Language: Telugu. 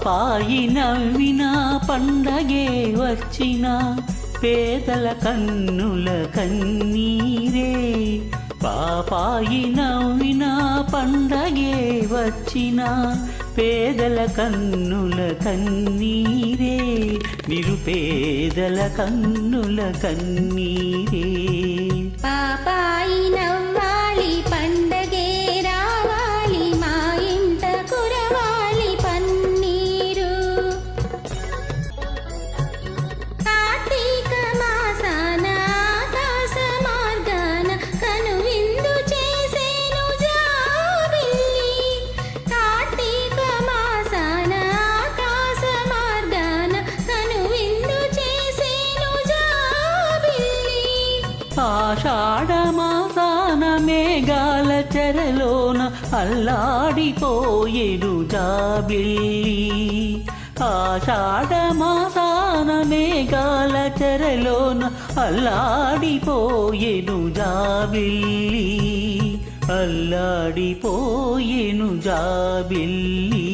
పాపాయి నవ్విన పండగే వచ్చిన పేదల కన్నుల కన్నీరే. పాపాయి నవ్విన పండగే వచ్చిన పేదల కన్నుల కన్నీరే. నిరుపేదల కన్నుల కన్నీరే. పాపాయి నవ్వాలి పండగే రావాలి మా ఇంట కురవాలి పన్నీరు. కార్తీక మాసాన ఆకాశ మార్గాన కనువిందు చేసేను జాబిల్లి. కార్తీక మాసాన ఆకాశ మార్గాన కనువిందు చేసేను జాబిల్లి. ఆషాఢ మాసాన మేఘాల చెరలోన అల్లాడిపోయేను జాబిల్లి. ఆషాఢ మాసాన మేఘాల చెరలోన అల్లాడిపోయేను జాబిల్లి. అల్లాడిపోయేను జాబిల్లి.